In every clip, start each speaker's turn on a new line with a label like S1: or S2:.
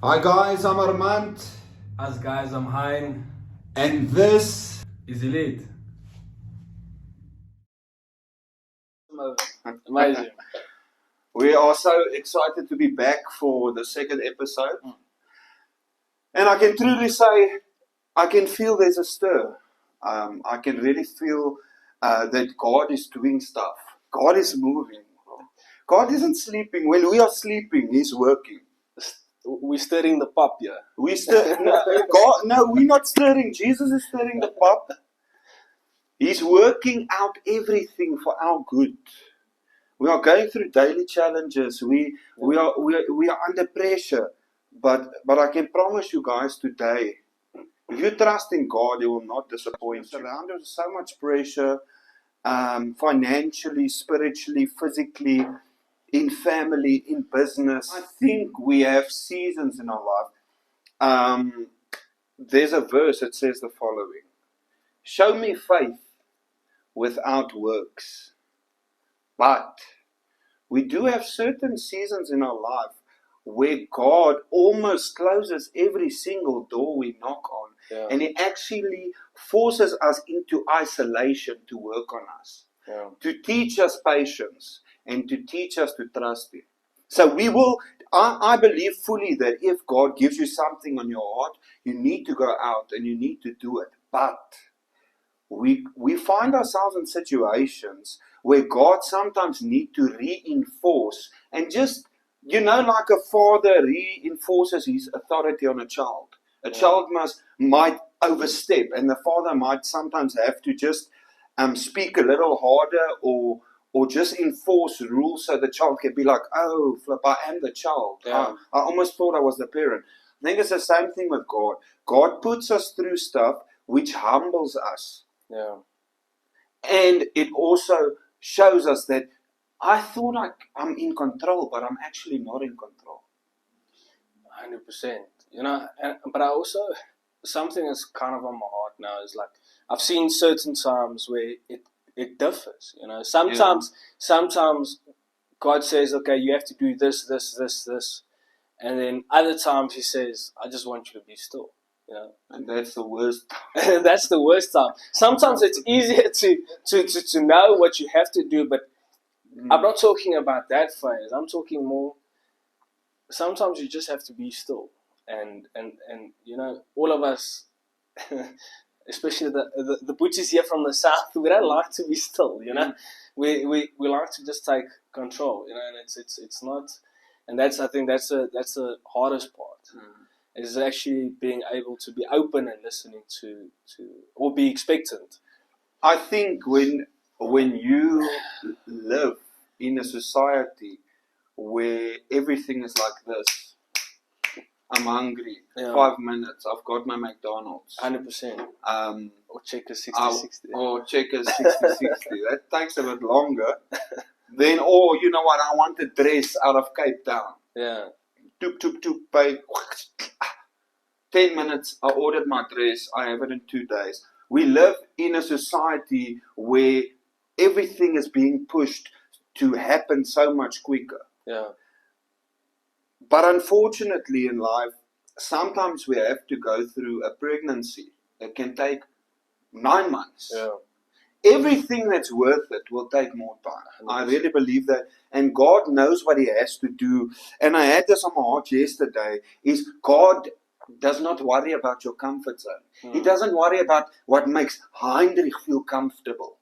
S1: Hi guys, I'm Armand,
S2: Us guys, I'm Hein.
S1: and this
S2: Is Elite.
S3: Amazing. We are so excited to be back for the second episode. And I can truly say, I can feel there's a stir. I can really feel that God is doing stuff. God is moving. God isn't sleeping. When we are sleeping, He's working.
S4: We're stirring the pop, yeah.
S3: We're not stirring. Jesus is stirring the pot. He's working out everything for our good. We are going through daily challenges. We are under pressure. But I can promise you guys today, if you trust in God, He will not disappoint you. Surrounded with so much pressure, financially, spiritually, physically, in family, in business. I think we have seasons in our life. There's a verse that says the following: show me faith without works. But we do have certain seasons in our life where God almost closes every single door we knock on.
S4: Yeah.
S3: And He actually forces us into isolation to work on us.
S4: Yeah.
S3: To teach us patience and to teach us to trust Him. So we will, I believe fully that if God gives you something on your heart, you need to go out and you need to do it. But we find ourselves in situations where God sometimes needs to reinforce and just, like a father reinforces his authority on a child. A child might overstep, and the father might sometimes have to just speak a little harder or just enforce rules so the child can be like, oh, flip, I am the child.
S4: Yeah.
S3: I almost thought I was the parent. I think it's the same thing with God. God puts us through stuff which humbles us.
S4: Yeah.
S3: And it also shows us that I thought I'm in control, but I'm actually not in control.
S4: 100%. But I also, something that's kind of on my heart now is like, I've seen certain times where it differs. Sometimes God says, okay, you have to do this, and then other times He says, I just want you to be still.
S3: And that's the worst.
S4: And that's the worst time. Sometimes it's easier to know what you have to do, but I'm not talking about that phase. I'm talking more, sometimes you just have to be still. And all of us, especially the butchers here from the south, we don't like to be still, We like to just take control, and it's not, and I think that's the hardest part. Is actually being able to be open and listening to or be expectant.
S3: I think when you live in a society where everything is like this, I'm hungry.
S4: Yeah.
S3: 5 minutes, I've got my McDonald's.
S4: 100%. Or Checkers 60-60.
S3: Or Checkers 60-60. That takes a bit longer. Then, you know what? I want a dress out of Cape Town.
S4: Yeah.
S3: Toop, pay. 10 minutes, I ordered my dress, I have it in 2 days. We live in a society where everything is being pushed to happen so much quicker.
S4: Yeah.
S3: But unfortunately in life, sometimes we have to go through a pregnancy that can take 9 months.
S4: Yeah.
S3: Everything that's worth it will take more time. 100%. I really believe that. And God knows what He has to do. And I had this on my heart yesterday, is God does not worry about your comfort zone. He doesn't worry about what makes Heinrich feel comfortable.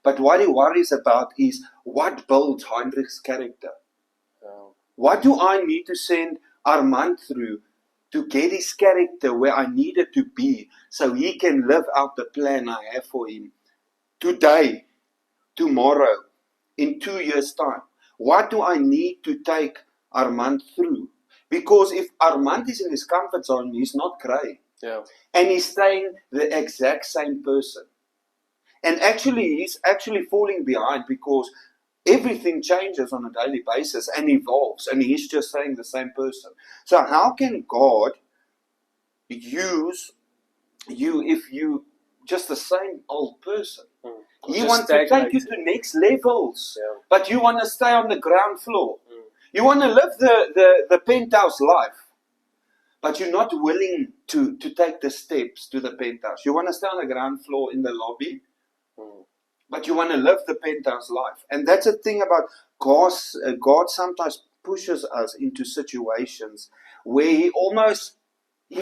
S3: But what He worries about is what builds Heinrich's character. What do I need to send Armand through to get his character where I need it to be so he can live out the plan I have for him today, tomorrow, in 2 years' time? What do I need to take Armand through? Because if Armand is in his comfort zone, he's not growing.
S4: Yeah.
S3: And he's staying the exact same person. And actually, he's actually falling behind because everything changes on a daily basis and evolves. And he's just staying the same person. So how can God use you if you just the same old person? He wants to take you to next levels.
S4: Yeah.
S3: But you want to stay on the ground floor. You want to live the penthouse life. but you're not willing to take the steps to the penthouse. You want to stay on the ground floor in the lobby, but you want to live the penthouse life. And that's the thing about God sometimes pushes us into situations where He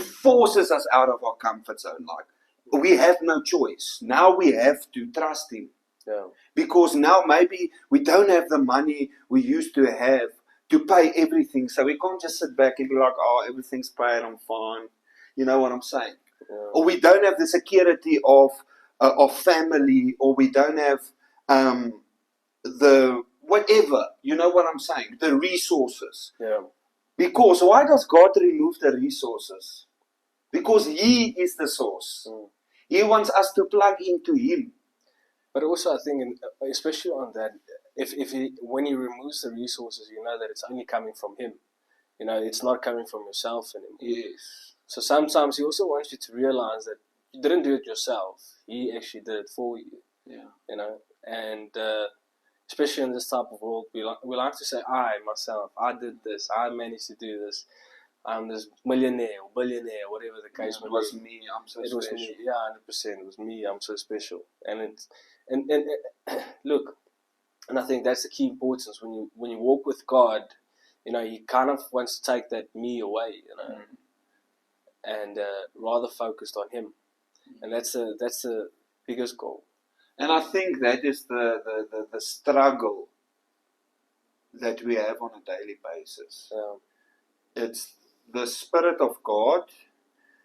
S3: forces us out of our comfort zone. Like, we have no choice. Now we have to trust Him.
S4: Yeah.
S3: Because now maybe we don't have the money we used to have to pay everything. So we can't just sit back and be like, oh, everything's paid, I'm fine. You know what I'm saying?
S4: Yeah.
S3: Or we don't have the security of family, or we don't have the whatever. You know what I'm saying? The resources.
S4: Yeah.
S3: Because why does God remove the resources? Because He is the source. He wants us to plug into Him.
S4: But also, I think, especially on that, when He removes the resources, you know that it's only coming from Him. You know, it's not coming from yourself anymore.
S3: Yes.
S4: So sometimes He also wants you to realize that you didn't do it yourself. He actually did it for you.
S3: Yeah.
S4: You know, and especially in this type of world, we like to say, I myself, I did this, I managed to do this. I'm this millionaire or billionaire, whatever the case may be.
S3: It was me. I'm so special.
S4: It was me. Yeah, 100%. It was me. I'm so special. And look, and I think that's the key importance when you walk with God. You know, He kind of wants to take that me away. You know, and rather focused on Him, and that's the biggest goal.
S3: And I think that is the struggle that we have on a daily basis. It's the Spirit of God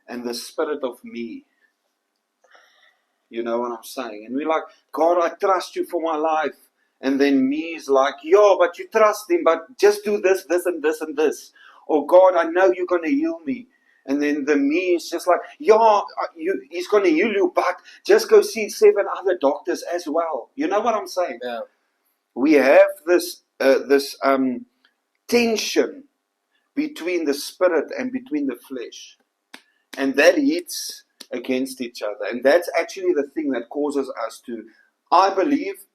S3: and the spirit of me. You know what I'm saying? And we're like, God, I trust you for my life. And then me is like, yo, but you trust Him, but just do this, this, and this, and this. Or God, I know you're going to heal me. And then the me is just like, yeah, He's going to heal you, but just go see 7 other doctors as well. You know what I'm saying?
S4: Yeah.
S3: We have this tension between the spirit and between the flesh. And that hits against each other. And that's actually the thing that causes us to, I believe,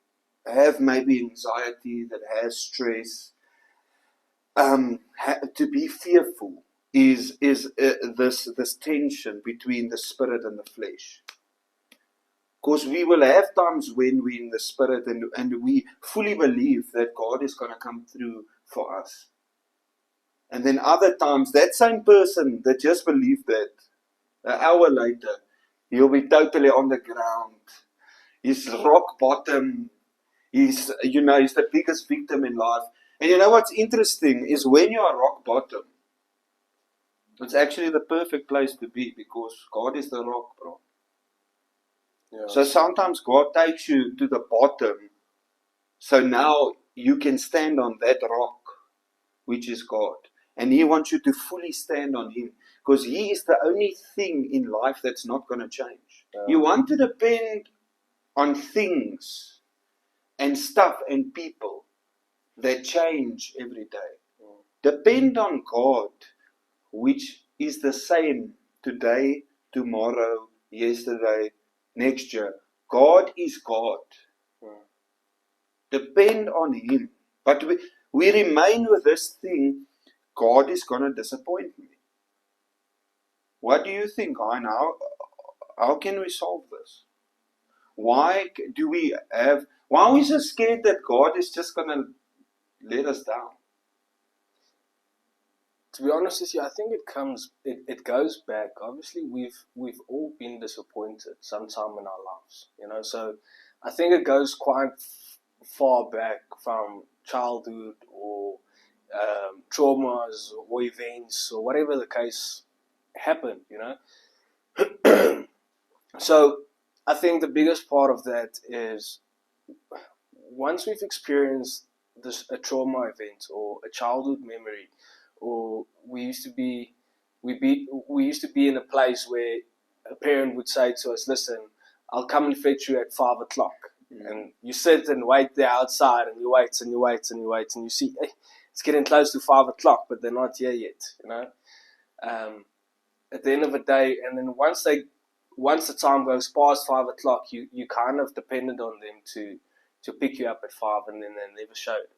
S3: have maybe anxiety, that has stress, to be fearful is this tension between the spirit and the flesh. Because we will have times when we're in the spirit and we fully believe that God is going to come through for us. And then other times, that same person that just believed that, an hour later, he'll be totally on the ground. He's rock bottom. He's the biggest victim in life. And you know what's interesting is when you are rock bottom, it's actually the perfect place to be because God is the rock, bro.
S4: Yeah.
S3: So sometimes God takes you to the bottom, so now you can stand on that rock, which is God. And He wants you to fully stand on Him because He is the only thing in life that's not going to change.
S4: Yeah.
S3: You want to depend on things and stuff and people that change every day. Depend on God, which is the same today, tomorrow, yesterday, next year. God is God. Depend on Him. But we remain with this thing, God is going to disappoint me. What do you think, Hein? How can we solve this? Why are we so scared that God is just going to let us down?
S4: To be honest with you, I think it goes back. Obviously, we've all been disappointed sometime in our lives, you know. So I think it goes quite far back from childhood or traumas or events or whatever the case happened, you know. So I think the biggest part of that is once we've experienced a trauma event or a childhood memory, or we used to be in a place where a parent would say to us, listen, I'll come and fetch you at 5 o'clock. And you sit and wait there outside and you wait and you wait and you wait and you see, hey, it's getting close to 5 o'clock, but they're not here yet, you know. At the end of the day, and then once the time goes past 5 o'clock, you kind of depended on them to pick you up at 5, and then they never showed.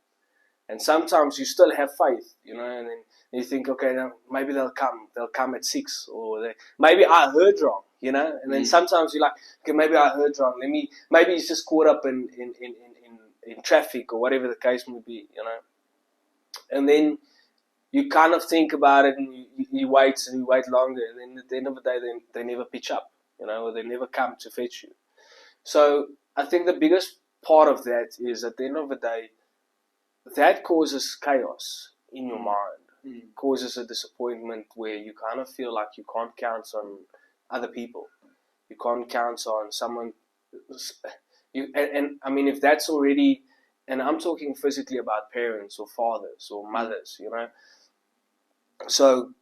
S4: And sometimes you still have faith, and then you think, okay, now maybe they'll come at 6, or maybe I heard wrong, and then sometimes you're like, okay, maybe I heard wrong. Maybe he's just caught up in traffic or whatever the case may be, and then you kind of think about it, and you wait and you wait longer, and then at the end of the day, they never pitch up, or they never come to fetch you. So I think the biggest part of that is, at the end of the day, that causes chaos in your mind, causes a disappointment where you kind of feel like you can't count on other people. You can't count on someone. And I mean, if that's already, and I'm talking physically about parents or fathers or mothers, So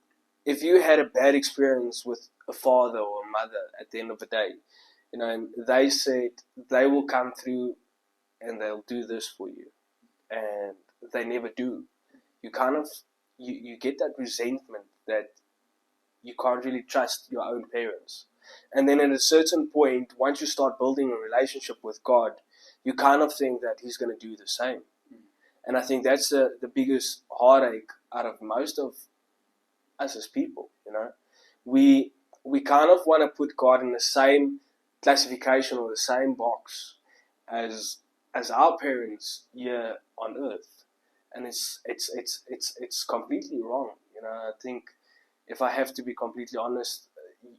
S4: if you had a bad experience with a father or a mother at the end of the day, and they said they will come through and they'll do this for you, and they never do, you kind of, you get that resentment that you can't really trust your own parents. And then at a certain point, once you start building a relationship with God, you kind of think that He's going to do the same. And I think that's the biggest heartache out of most of us as people, We kind of want to put God in the same classification or the same box as our parents here on earth. And it's completely wrong. I think, if I have to be completely honest,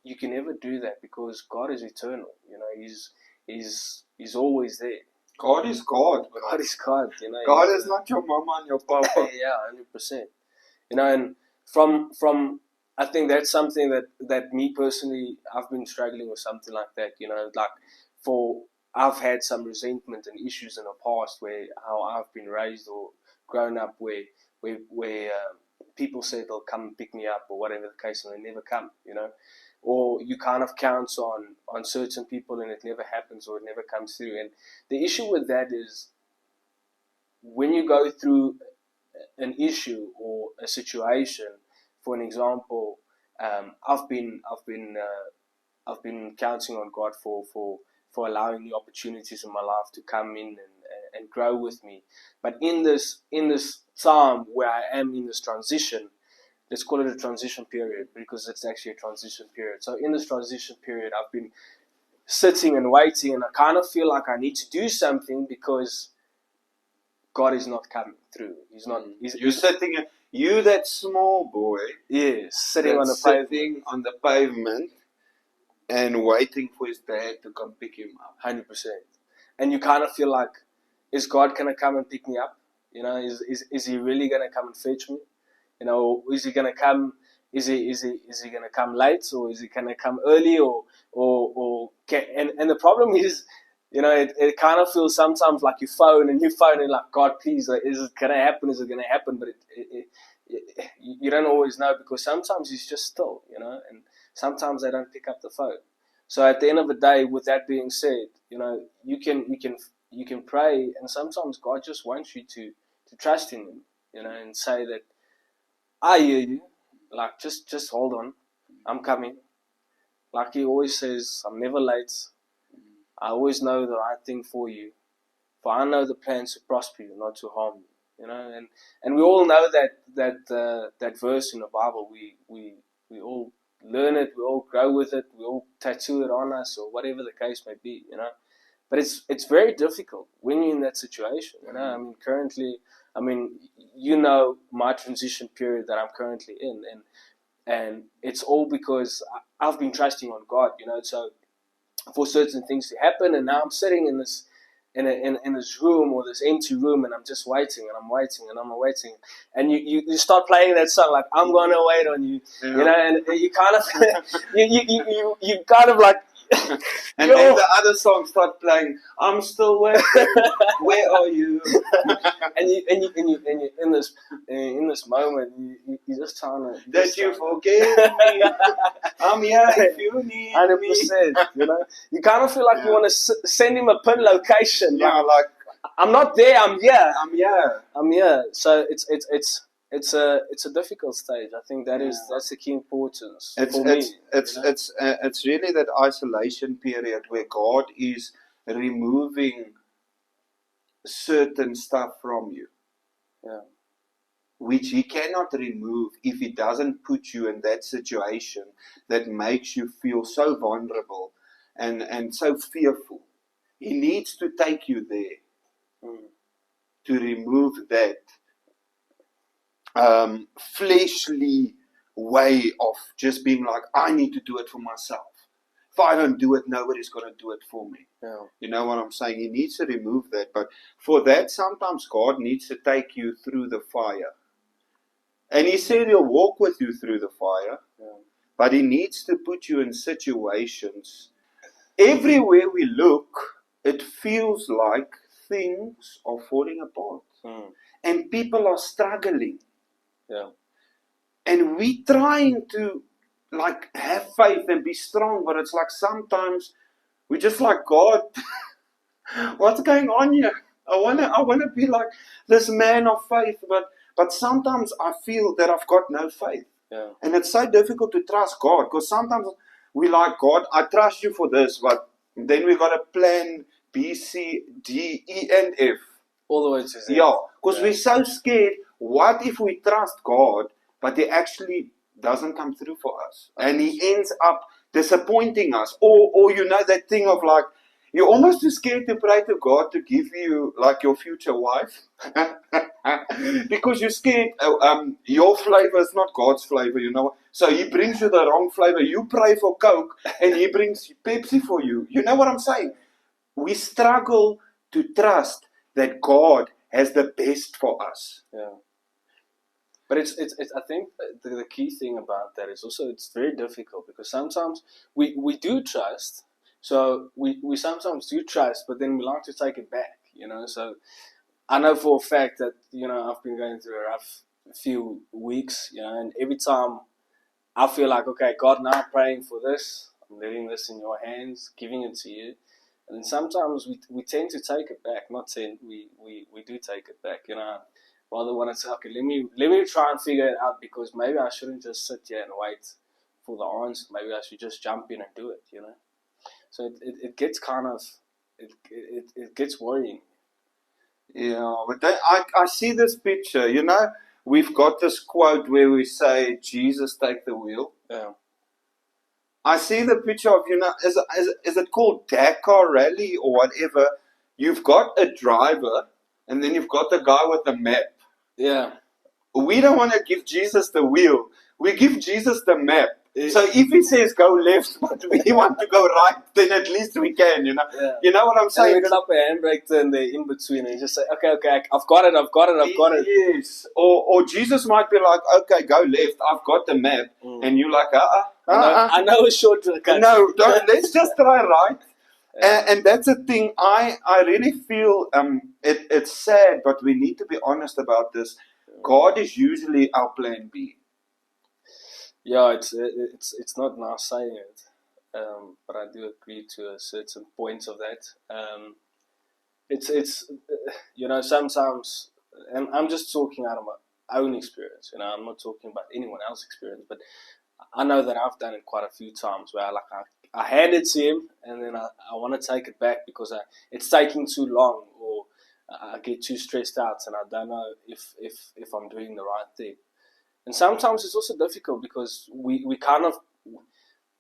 S4: you can never do that, because God is eternal. He's always there.
S3: God is God.
S4: God is God.
S3: God is not your mama and your papa.
S4: Yeah, 100%. And from I think that's something that me personally, I've been struggling with something like that. I've had some resentment and issues in the past where how I've been raised or grown up, where people say they'll come and pick me up or whatever the case, and they never come. Or you kind of count on certain people and it never happens or it never comes through. And the issue with that is, when you go through an issue or a situation, for an example, I've been counting on God for allowing new opportunities in my life to come in and grow with me. But in this time where I am in this transition, let's call it a transition period, because it's actually a transition period. So in this transition period, I've been sitting and waiting, and I kind of feel like I need to do something, because God is not coming through. He's not.
S3: You're sitting. You, that small boy,
S4: sitting on
S3: the pavement and waiting for his dad to come pick him up.
S4: 100%. And you kind of feel like, is God gonna come and pick me up? Is He really gonna come and fetch me? Is He gonna come? Is he gonna come late, or is He gonna come early, or and the problem is, it kind of feels sometimes like you phone and like, God, please, is it gonna happen? Is it gonna happen? But you don't always know, because sometimes He's just still, and sometimes they don't pick up the phone. So at the end of the day, with that being said, you can pray, and sometimes God just wants you to trust in Him, and say that, I hear you, like, just hold on, I'm coming. Like He always says, I'm never late. I always know the right thing for you, for I know the plans to prosper you, not to harm you. And we all know that verse in the Bible. We all learn it, we all grow with it, we all tattoo it on us, or whatever the case may be. But it's very difficult when you're in that situation. I mean, currently, my transition period that I'm currently in, and it's all because I've been trusting on God. So for certain things to happen, and now I'm sitting in this room, or this empty room, and I'm just waiting, and I'm waiting, and I'm waiting, and you start playing that song, like, I'm gonna wait on you, and you kind of you kind of like,
S3: and then the other songs start playing. I'm still waiting. Where are you?
S4: and you in this moment, you just trying to
S3: that you forgive me. I'm here if you need
S4: 100%. You kind of feel like you want to send Him a pin location.
S3: Yeah, like,
S4: I'm not there. I'm here.
S3: I'm here.
S4: So it's a difficult stage. I think that's the key importance for me.
S3: It's really that isolation period where God is removing certain stuff from you.
S4: Yeah.
S3: which He cannot remove if He doesn't put you in that situation that makes you feel so vulnerable and so fearful. He needs to take you there to remove that fleshly way of just being like, I need to do it for myself. If I don't do it, nobody's going to do it for me.
S4: Yeah.
S3: You know what I'm saying? He needs to remove that. But for that, sometimes God needs to take you through the fire. And He said He'll walk with you through the fire.
S4: Yeah.
S3: But He needs to put you in situations. Everywhere we look, it feels like things are falling apart. And people are struggling.
S4: Yeah.
S3: And we trying to like have faith and be strong, but it's like sometimes we just like, God, what's going on here? I wanna be like this man of faith, but sometimes I feel that I've got no faith.
S4: Yeah.
S3: And it's so difficult to trust God, because sometimes we like, God, I trust you for this, but then we got a plan B, C, D, E, and F.
S4: All the way to Z.
S3: Yeah, because we're so scared. What if we trust God, but He actually doesn't come through for us, and He ends up disappointing us, or you know that thing of like, you're almost too scared to pray to God to give you like your future wife, because you're scared. Your flavor is not God's flavor, you know. So He brings you the wrong flavor. You pray for Coke, and He brings Pepsi for you. You know what I'm saying? We struggle to trust that God has the best for us.
S4: Yeah. But it's I think the key thing about that is also it's very difficult, because sometimes we do trust. So we sometimes do trust, but then we like to take it back, you know. So I know for a fact that, you know, I've been going through a rough few weeks, you know, and every time I feel like, okay, God, now I'm praying for this, I'm letting this in your hands, giving it to you. And sometimes we tend to take it back. Not saying we do take it back, you know. Rather want to say, okay, let me try and figure it out, because maybe I shouldn't just sit here and wait for the answer. Maybe I should just jump in and do it, you know. So it gets kind of it gets worrying.
S3: Yeah, but I see this picture, you know. We've got this quote where we say, Jesus, take the wheel.
S4: Yeah.
S3: I see the picture of, you know, is it called Dakar Rally or whatever? You've got a driver, and then you've got the guy with the map.
S4: Yeah.
S3: We don't want to give Jesus the wheel. We give Jesus the map. So if He says go left, but we want to go right, then at least we can, you know.
S4: Yeah.
S3: You know what I'm
S4: And
S3: saying?
S4: we clap a handbrake and they're in between, and just say, okay, I've got it.
S3: Yes. Or Jesus might be like, okay, go left. I've got the map, and you're like,
S4: I know a shortcut.
S3: No, don't, let's just try right. And that's the thing. I really feel it's sad, but we need to be honest about this. God is usually our plan B.
S4: Yeah, it's not nice saying it, but I do agree to a certain point of that. It's you know, sometimes, and I'm just talking out of my own experience. You know, I'm not talking about anyone else's experience, but I know that I've done it quite a few times where I hand it to Him, and then I want to take it back because it's taking too long, or I get too stressed out, and I don't know if I'm doing the right thing. And sometimes it's also difficult because we kind of,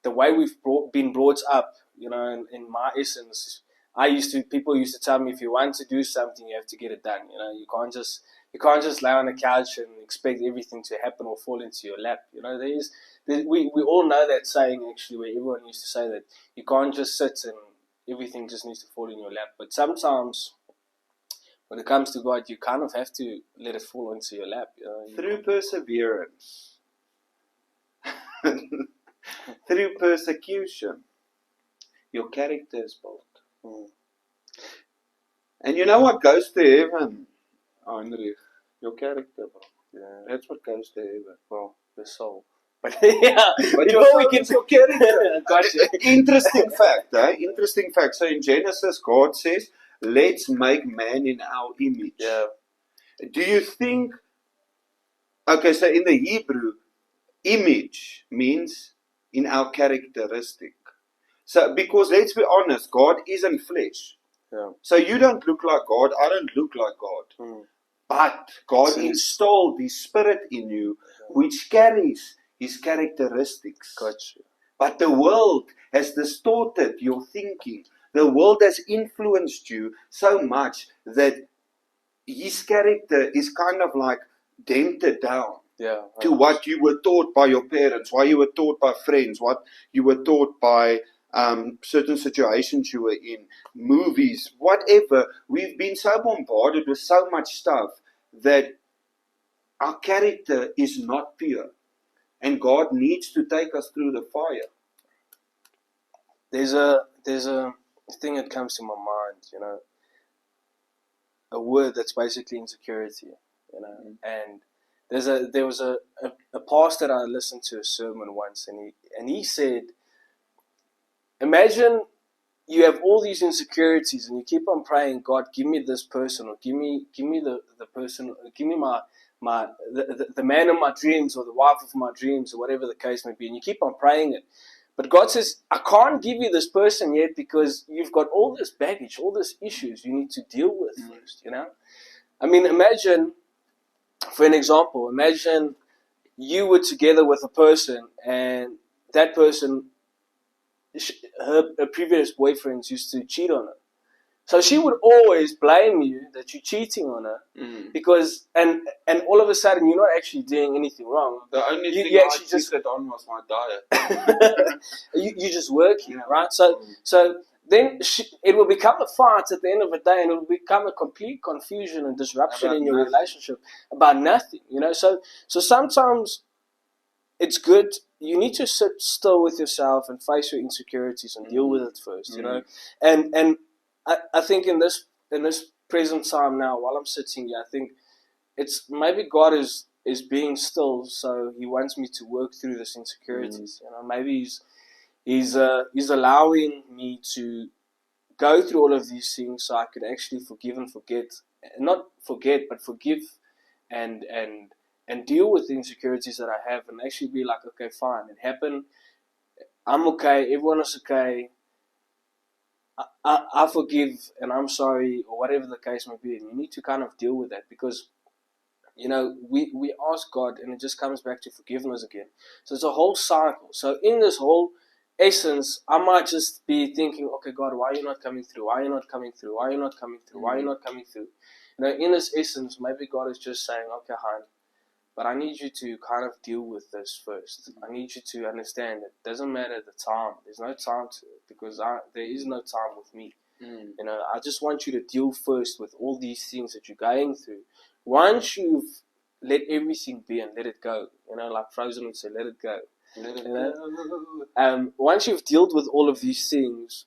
S4: the way we've been brought up, you know, in my essence, people used to tell me, if you want to do something, you have to get it done. You know, you can't just lay on the couch and expect everything to happen or fall into your lap. You know, we all know that saying, actually, where everyone used to say that you can't just sit and everything just needs to fall in your lap. But sometimes, when it comes to God, you kind of have to let it fall into your lap. You know?
S3: Through perseverance, through persecution, your character is built. And you know what goes to heaven, Heinrich? Your character, bro.
S4: Yeah.
S3: That's what goes to heaven.
S4: Well, the soul. But yeah,
S3: but
S4: before we get
S3: your character.
S4: Gotcha.
S3: Interesting fact, eh? Interesting fact. So in Genesis, God says, let's make man in our image.
S4: Yeah.
S3: Do you think, okay, so in the Hebrew, image means in our characteristic. So, because let's be honest, God isn't flesh.
S4: Yeah.
S3: So you don't look like God, I don't look like God. But God
S4: So-
S3: installed His Spirit in you, which carries His characteristics.
S4: Gotcha.
S3: But the world has distorted your thinking. The world has influenced you so much that His character is kind of like dented down
S4: Yeah.
S3: to what you were taught by your parents, what you were taught by friends, what you were taught by certain situations you were in, movies, whatever. We've been so bombarded with so much stuff that our character is not pure. And God needs to take us through the fire.
S4: There's a thing that comes to my mind, a word that's basically insecurity, and there was a pastor I listened to a sermon once, and he said, imagine you have all these insecurities and you keep on praying, God, give me this person, or give me the person, give me the man of my dreams, or the wife of my dreams, or whatever the case may be, and you keep on praying it. But God says, I can't give you this person yet because you've got all this baggage, all these issues you need to deal with first, I mean, imagine, for an example, imagine you were together with a person and that person, her previous boyfriends used to cheat on her. So she would always blame you that you're cheating on her because, and all of a sudden you're not actually doing anything wrong.
S3: The only
S4: You-
S3: thing
S4: you
S3: I
S4: actually just-
S3: cheated on was my diet.
S4: You're just working, right? So then it will become a fight at the end of the day, and it will become a complete confusion and disruption
S3: About
S4: in your
S3: nothing.
S4: relationship about nothing, So sometimes it's good. You need to sit still with yourself and face your insecurities and deal with it first, And I think in this present time now, while I'm sitting here, I think it's maybe God is being still, so He wants me to work through this insecurities. Maybe He's allowing me to go through all of these things so I could actually forgive and forget, not forget, but forgive and deal with the insecurities that I have, and actually be like, okay, fine, it happened. I'm okay. Everyone is okay. I forgive and I'm sorry, or whatever the case may be. And you need to kind of deal with that because, we ask God and it just comes back to forgiveness again. So it's a whole cycle. So in this whole essence, I might just be thinking, okay, God, why are you not coming through? Why are you not coming through? Why are you not coming through? Why are you not coming through? In this essence, maybe God is just saying, okay, hon, but I need you to kind of deal with this first. I need you to understand that it doesn't matter the time. There's no time to it because there is no time with me. I just want you to deal first with all these things that you're going through. Once you've let everything be and let it go, like Frozen would say, let it go. Once you've dealt with all of these things,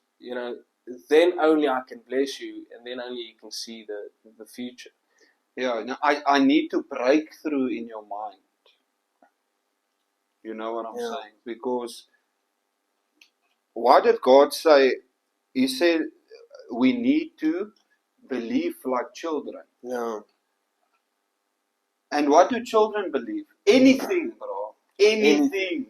S4: then only I can bless you, and then only you can see the future.
S3: Yeah, no, I need to break through in your mind. You know what I'm saying? Because what did God say? He said we need to believe like children.
S4: Yeah.
S3: And what do children believe? Anything, bro. Anything.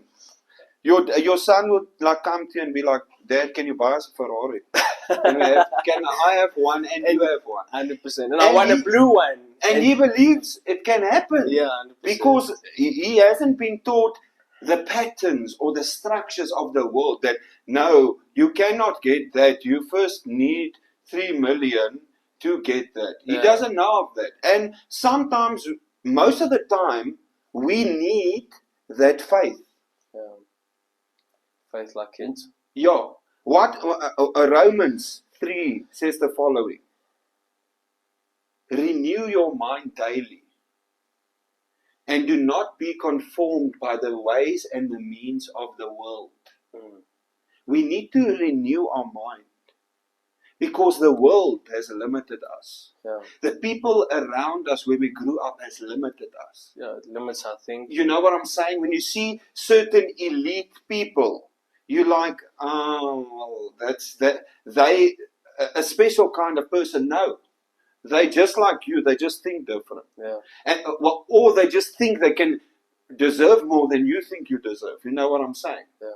S3: Your son would like come to you and be like, Dad, can you buy us a Ferrari? Can I have one and you have one?
S4: 100%. And I want a blue one.
S3: And he believes it can happen.
S4: Yeah, 100%.
S3: Because he hasn't been taught the patterns or the structures of the world that, no, you cannot get that. You first need 3 million to get that. He doesn't know of that. And sometimes, most of the time, we need that faith.
S4: Yeah. Faith like kids.
S3: Yeah. What Romans 3 says the following. Renew your mind daily. And do not be conformed by the ways and the means of the world. We need to renew our mind. Because the world has limited us.
S4: Yeah.
S3: The people around us where we grew up has limited us.
S4: Yeah, it limits our thinking.
S3: You know what I'm saying? When you see certain elite people, you're like, oh, that's that. They, a special kind of person. No, they just like you. They just think different.
S4: Yeah.
S3: And or they just think they can deserve more than you think you deserve. You know what I'm saying?
S4: Yeah.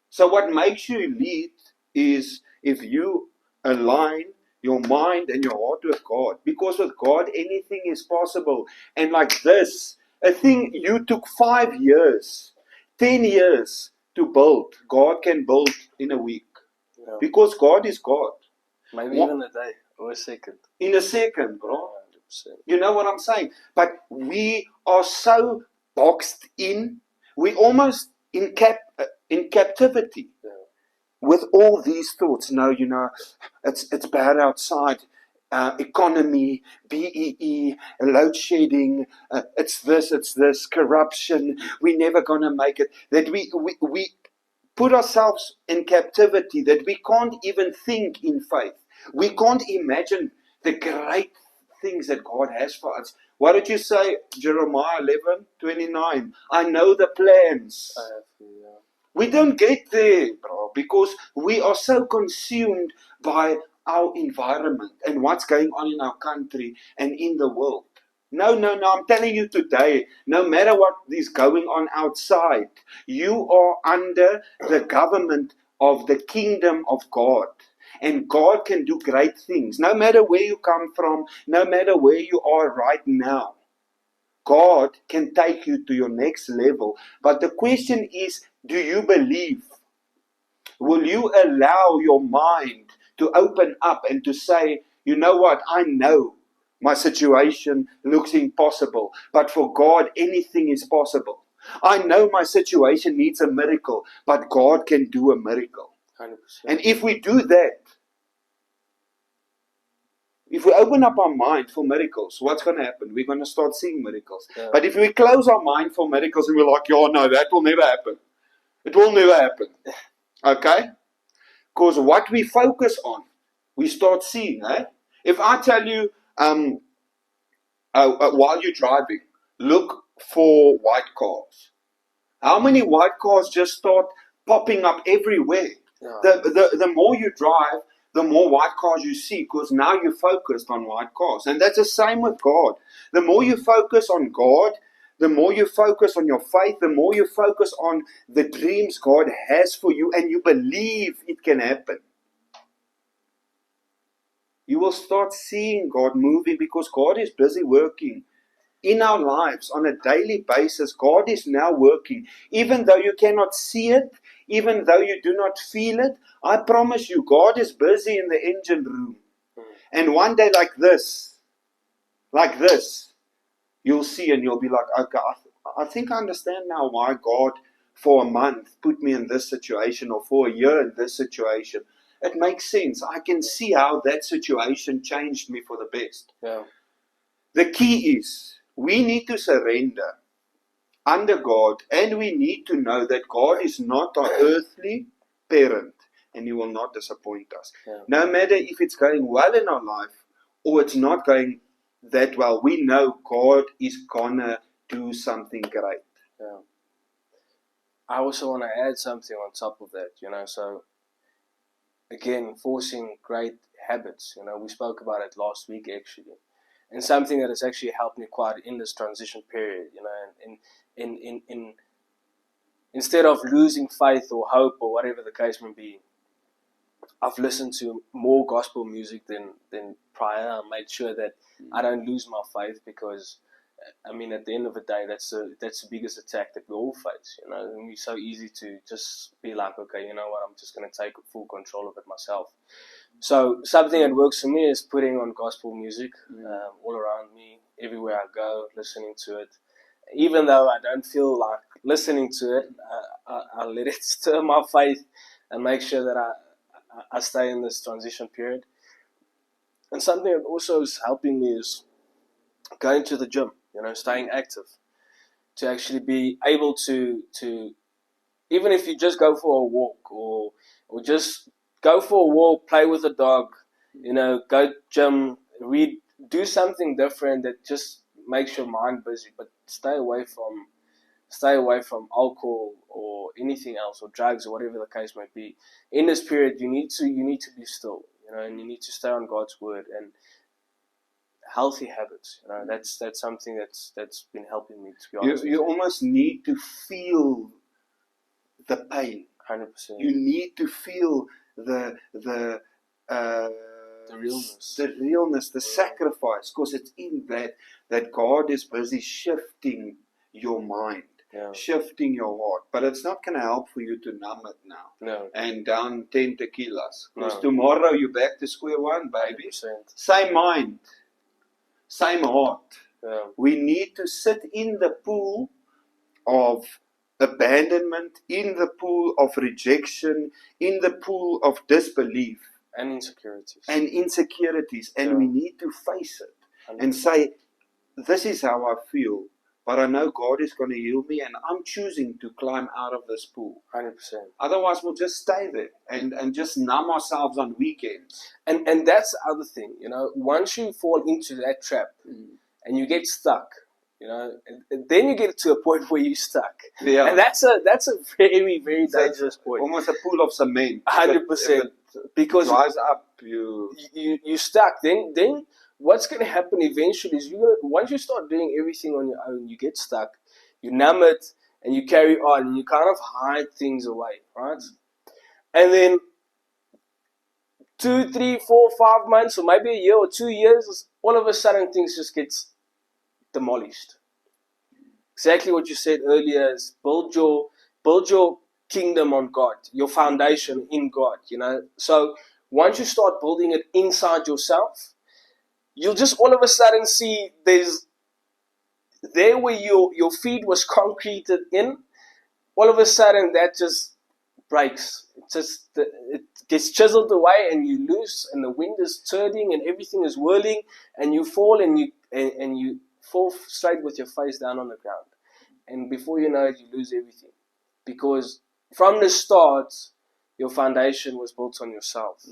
S3: So what makes you elite is if you align your mind and your heart with God. Because with God, anything is possible. And like this, a thing you took 5 years, 10 years to build, God can build in a week.
S4: Yeah.
S3: Because God is God.
S4: Maybe
S3: What-
S4: even a day or a second.
S3: In a second, bro.
S4: 100%.
S3: You know what I'm saying? But we are so boxed in. We almost in captivity
S4: Yeah.
S3: with all these thoughts. No, you know, it's bad outside. Economy, BEE, load shedding, it's this, corruption, we're never going to make it. That we put ourselves in captivity, that we can't even think in faith. We can't imagine the great things that God has for us. What did you say, Jeremiah 11:29? I know the plans.
S4: I have to, yeah.
S3: We don't get there, bro, because we are so consumed by our environment and what's going on in our country and in the world. No, I'm telling you today, no matter what is going on outside, you are under the government of the kingdom of God. And God can do great things, no matter where you come from, no matter where you are right now. God can take you to your next level. But the question is, do you believe? Will you allow your mind to open up and to say, you know what, I know my situation looks impossible, but for God, anything is possible. I know my situation needs a miracle, but God can do a miracle.
S4: 100%.
S3: And if we do that, if we open up our mind for miracles, what's going to happen? We're going to start seeing miracles.
S4: Yeah.
S3: But if we close our mind for miracles and we're like, oh no, that will never happen. It will never happen. Okay? Because what we focus on, we start seeing. Eh? If I tell you, while you're driving, look for white cars. How many white cars just start popping up everywhere?
S4: Yeah.
S3: The more you drive, the more white cars you see, because now you're focused on white cars. And that's the same with God. The more you focus on God, the more you focus on your faith, the more you focus on the dreams God has for you, and you believe it can happen. You will start seeing God moving, because God is busy working in our lives on a daily basis. God is now working. Even though you cannot see it, even though you do not feel it, I promise you, God is busy in the engine room. And one day like this, you'll see and you'll be like, okay, I think I understand now why God for a month put me in this situation, or for a year in this situation. It makes sense. I can see how that situation changed me for the best.
S4: Yeah.
S3: The key is we need to surrender under God, and we need to know that God is not our earthly parent, and He will not disappoint us.
S4: Yeah.
S3: No matter if it's going well in our life or it's not going that well, we know God is gonna do something great.
S4: Yeah. I also want to add something on top of that, so again, forcing great habits, we spoke about it last week actually. And something that has actually helped me quite in this transition period, in instead of losing faith or hope or whatever the case may be, I've listened to more gospel music than prior. I made sure that I don't lose my faith, because at the end of the day, that's the biggest attack that we all face. And it's so easy to just be like, okay, you know what, I'm just going to take full control of it myself. So something that works for me is putting on gospel music all around me, everywhere I go, listening to it. Even though I don't feel like listening to it, I let it stir my faith and make sure that I stay in this transition period. And something that also is helping me is going to the gym, staying active, to actually be able to even if you just go for a walk or just go for a walk, play with a dog, go gym, read, do something different that just makes your mind busy, but stay away from alcohol or anything else, or drugs, or whatever the case might be. In this period, you need to be still, and you need to stay on God's word and healthy habits. That's something that's been helping me, to be honest.
S3: You almost need to feel the pain.
S4: 100%.
S3: You need to feel the
S4: The realness.
S3: the realness, the sacrifice, because it's in that God is busy shifting your mind,
S4: Yeah.
S3: shifting your heart. But it's not going to help for you to numb it now
S4: No.
S3: and down 10 tequilas. Because
S4: No.
S3: tomorrow you're back to square one, baby.
S4: 100%.
S3: Same mind, same heart.
S4: Yeah.
S3: We need to sit in the pool of abandonment, in the pool of rejection, in the pool of disbelief
S4: And insecurities.
S3: and insecurities, and we need to face it and
S4: 100%.
S3: say, this is how I feel, but I know God is going to heal me, and I'm choosing to climb out of this pool.
S4: 100%.
S3: Otherwise, we'll just stay there and just numb ourselves on weekends.
S4: And that's the other thing, you know, once you fall into that trap and you get stuck, you know, and then you get to a point where you're stuck.
S3: Yeah.
S4: And that's a very, very
S3: So it's
S4: dangerous point.
S3: Almost a pool of cement.
S4: 100%. Because
S3: Rise up, you
S4: you're stuck. Then what's going to happen eventually is once you start doing everything on your own, you get stuck, you numb it, and you carry on, and you kind of hide things away, right? And then 2, 3, 4, 5 months, or maybe a year or 2 years, all of a sudden things just get demolished. Exactly what you said earlier is build your kingdom on God, your foundation in God, you know. So once you start building it inside yourself, you'll just all of a sudden see there where your feet was concreted in, all of a sudden that just breaks. It gets chiseled away, and you lose, and the wind is turning, and everything is whirling, and you fall, and you fall straight with your face down on the ground. And before you know it, you lose everything. Because from the start, your foundation was built on yourself.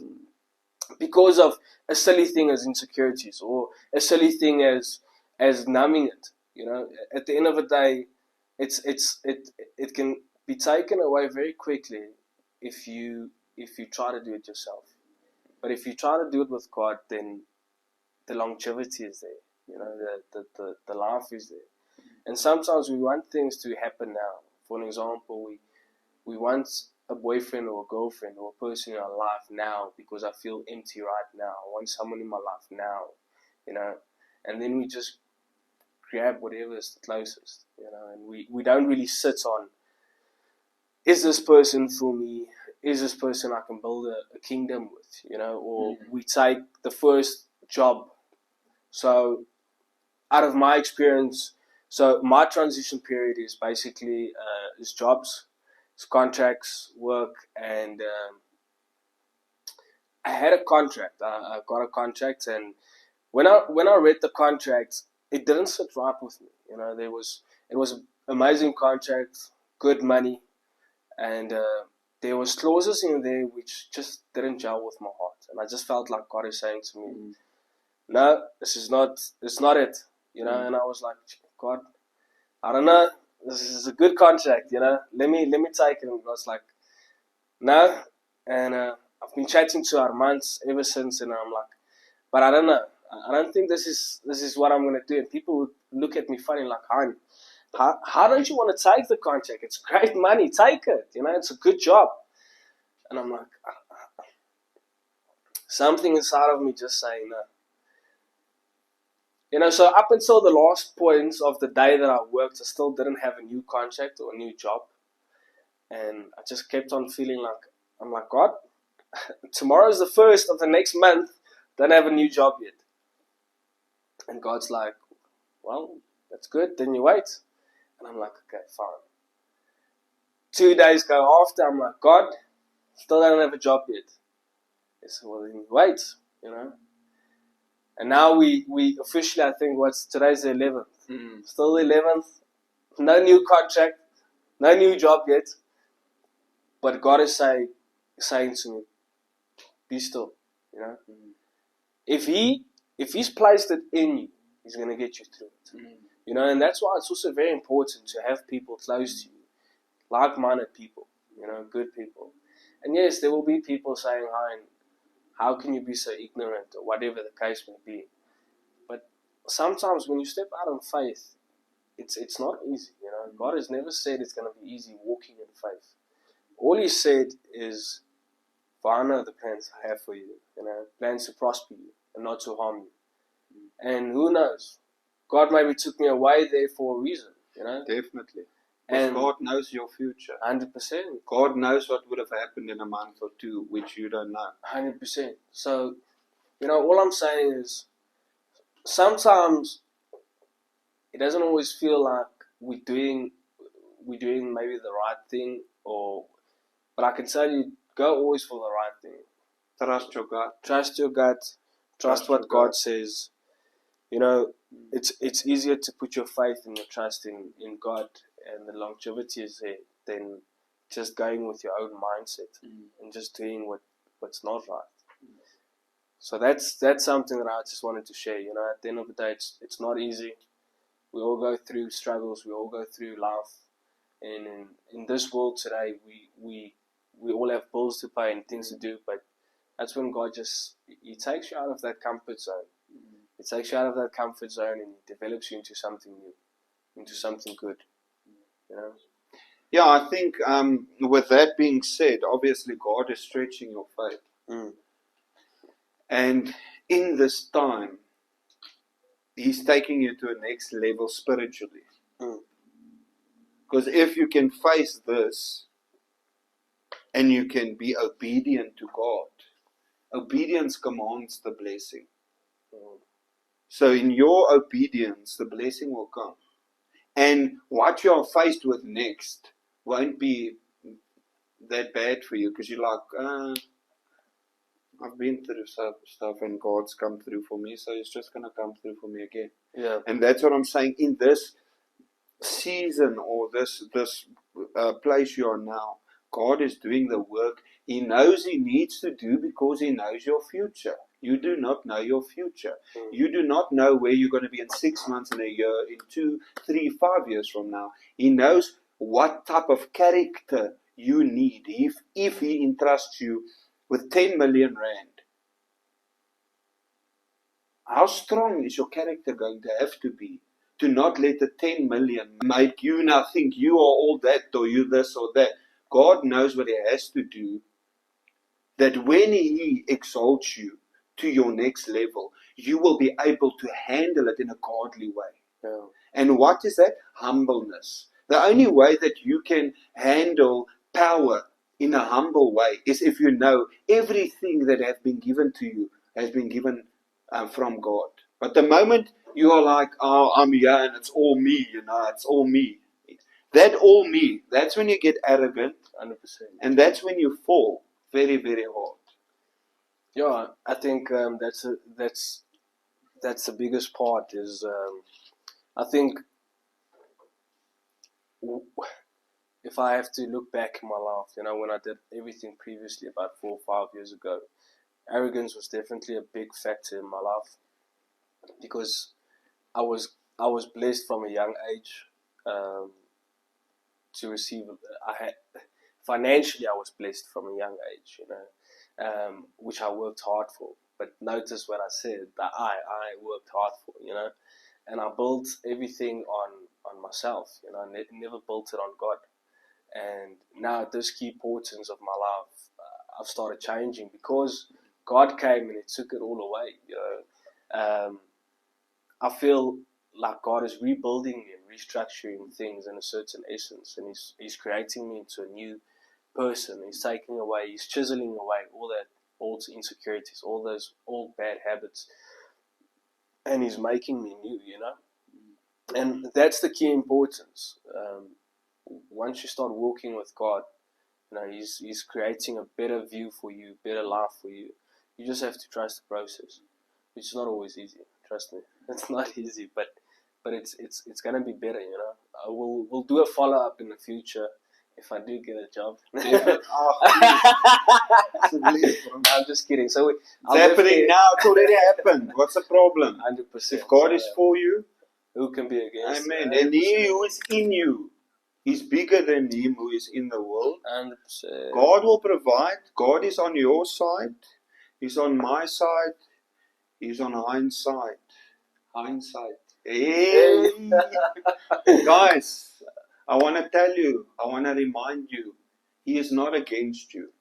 S4: Because of a silly thing as insecurities, or a silly thing as numbing it. You know, at the end of the day, it can be taken away very quickly if you try to do it yourself. But if you try to do it with God, then the longevity is there. You know, the life is there. And sometimes we want things to happen now. For an example, we want a boyfriend or a girlfriend or a person in our life now because I feel empty right now. I want someone in my life now, you know. And then we just grab whatever is the closest, you know. And we don't really sit on, is this person for me? Is this person I can build a kingdom with, you know? Or we take the first job. So out of my experience, so my transition period is basically is jobs, it's contracts, work, and I had a contract. I got a contract, and when I read the contract, it didn't sit right with me. You know, it was an amazing contract, good money, and there was clauses in there which just didn't gel with my heart, and I just felt like God is saying to me, "No, it's not it." You know, and I was like, God, I don't know. This is a good contract, you know. Let me take it. And God's like, no. And I've been chatting to Armand ever since, and I'm like, but I don't know. I don't think this is what I'm gonna do. And people would look at me funny, like, how don't you want to take the contract? It's great money. Take it. You know, it's a good job. And I'm like, something inside of me just saying no. You know, so up until the last points of the day that I worked, I still didn't have a new contract or a new job. And I just kept on feeling like, I'm like, God, tomorrow's the 1st of the next month, don't have a new job yet. And God's like, well, that's good, then you wait. And I'm like, okay, fine. 2 days go after, I'm like, God, still don't have a job yet. He said, well, then you wait, you know. And now we officially, I think, today's the 11th. Still the 11th. No new contract. No new job yet. But God is saying to me, be still. You know? If He's placed it in you, He's going to get you through it. You know, and that's why it's also very important to have people close to you. Like-minded people. You know, good people. And yes, there will be people saying, how can you be so ignorant, or whatever the case may be. But sometimes when you step out in faith, it's not easy. You know, God has never said it's going to be easy walking in faith. All He said is For I know the plans I have for you, plans to prosper you and not to harm you. And who knows? God maybe took me away there for a reason,
S3: Definitely. Because
S4: And
S3: God knows your future.
S4: 100%.
S3: God knows what would have happened in a month or two, which you don't know.
S4: 100%. So, all I'm saying is sometimes it doesn't always feel like we're doing maybe the right thing, but I can tell you, go always for the right thing.
S3: Trust your God.
S4: Trust your gut. Trust what God says. It's easier to put your faith and your trust in God, and the longevity is there, than just going with your own mindset and just doing what's not right. So that's something that I just wanted to share. At the end of the day, it's not easy. We all go through struggles. We all go through life, and in this world today, we all have bills to pay and things to do. But that's when God He takes you out of that comfort zone. He takes you out of that comfort zone and He develops you into something new, into something good.
S3: Yeah, I think with that being said, obviously God is stretching your faith. And in this time, He's taking you to a next level spiritually. Because if you can face this and you can be obedient to God, obedience commands the blessing. So in your obedience, the blessing will come. And what you're faced with next won't be that bad for you, because you're like, I've been through stuff and God's come through for me, so He's just going to come through for me again.
S4: Yeah.
S3: And that's what I'm saying. In this season or this place you are now, God is doing the work He knows He needs to do, because He knows your future. You do not know your future. You do not know where you're going to be in 6 months, in a year, in 2, 3, 5 years from now. He knows what type of character you need. If He entrusts you with 10 million rand, how strong is your character going to have to be to not let the 10 million make you now think you are all that, or you this or that? God knows what He has to do, that when He exalts you to your next level, you will be able to handle it in a godly way.
S4: Yeah.
S3: And what is that? Humbleness. The only way that you can handle power in a humble way is if you know everything that has been given to you has been given from God. But the moment you are like, oh, I'm here and it's all me, it's all me. That all me, that's when you get arrogant.
S4: 100%.
S3: And that's when you fall very, very hard.
S4: Yeah, I think that's the biggest part. Is I think if I have to look back in my life, when I did everything previously about 4 or 5 years ago, arrogance was definitely a big factor in my life, because I was blessed from a young age to receive. Financially, I was blessed from a young age, which I worked hard for. But notice what I said, that I worked hard for, and I built everything on myself, never built it on God. And now at this key portions of my life, I've started changing, because God came and He took it all away, I feel like God is rebuilding me and restructuring things in a certain essence, and He's creating me into a new person. He's taking away, He's chiseling away all that old insecurities, all those old bad habits, and He's making me new, And that's the key importance. Once you start walking with God, He's creating a better view for you, better life for you. You just have to trust the process, which is not always easy. Trust me, it's not easy, but it's gonna be better. We'll do a follow up in the future if I do get a job. I'm just kidding. So
S3: it's happening now. It's already happened. What's the problem?
S4: 100%.
S3: If God is for you,
S4: who can be against?
S3: Amen. And He who is in you is bigger than him who is in the world.
S4: 100%.
S3: God will provide. God is on your side. He's on my side. He's on hindsight. Hey! Guys, I want to tell you, I want to remind you, He is not against you.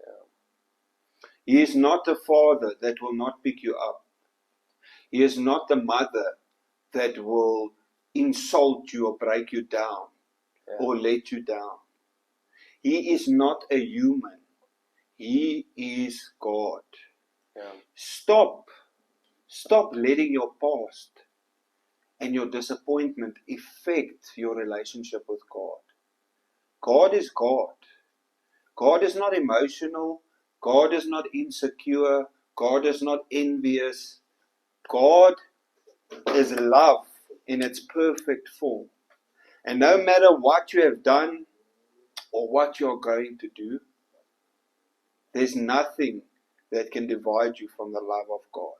S3: He is not a father that will not pick you up. He is not a mother that will insult you or break you down or let you down. He is not a human. He is God.
S4: Yeah.
S3: Stop letting your past and your disappointment affect your relationship with God. God is God. God is not emotional. God is not insecure. God is not envious. God is love in its perfect form. And no matter what you have done or what you're going to do, there's nothing that can divide you from the love of God.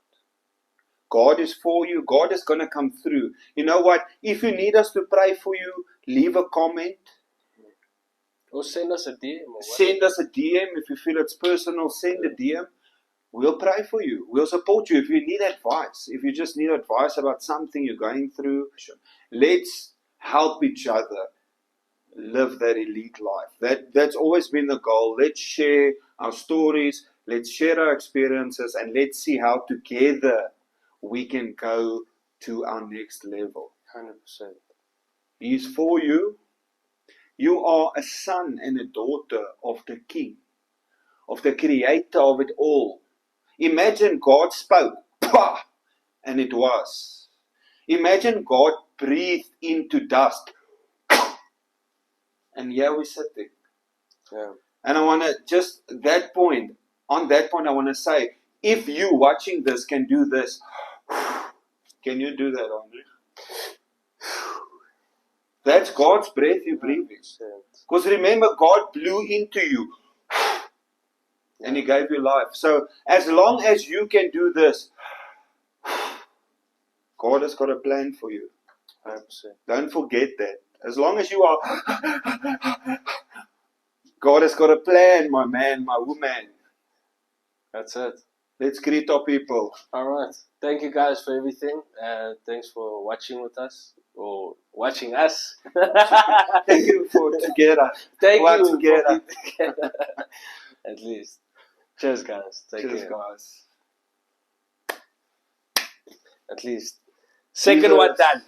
S3: God is for you. God is going to come through. You know what? If you need us to pray for you, leave a comment.
S4: Or send us a DM. Or
S3: Send us a DM. If you feel it's personal, send a DM. We'll pray for you. We'll support you. If you need advice, if you just need advice about something you're going through, let's help each other live that elite life. That's always been the goal. Let's share our stories. Let's share our experiences, and let's see how together we can go to our next level.
S4: 100%.
S3: He's for you. You are a son and a daughter of the King, of the Creator of it all. Imagine God spoke, pah, and it was. Imagine God breathed into dust, and here we're sitting.
S4: Yeah.
S3: And I want to just, on that point, I want to say, if you watching this can do this, can you do that, Andre? That's God's breath you're breathing. Because remember, God blew into you. And He gave you life. So as long as you can do this, God has got a plan for you.
S4: 100%.
S3: Don't forget that. As long as you are, God has got a plan, my man, my woman.
S4: That's it.
S3: Let's greet our people.
S4: Alright. Thank you guys for everything. Thanks for watching with us. Or watching us.
S3: Thank you for together.
S4: Thank
S3: Work
S4: you.
S3: together.
S4: Together. At least. Cheers, guys. Take
S3: Cheers,
S4: care.
S3: guys.
S4: At least. Second
S3: Jesus.
S4: one done.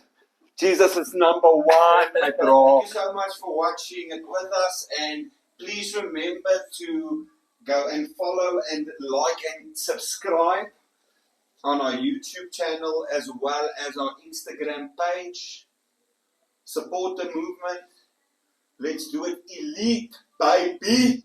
S3: Jesus is number one, my bro.
S1: Thank you so much for watching it with us, and please remember to go and follow and like and subscribe on our YouTube channel as well as our Instagram page. Support the movement. Let's do it elite, baby.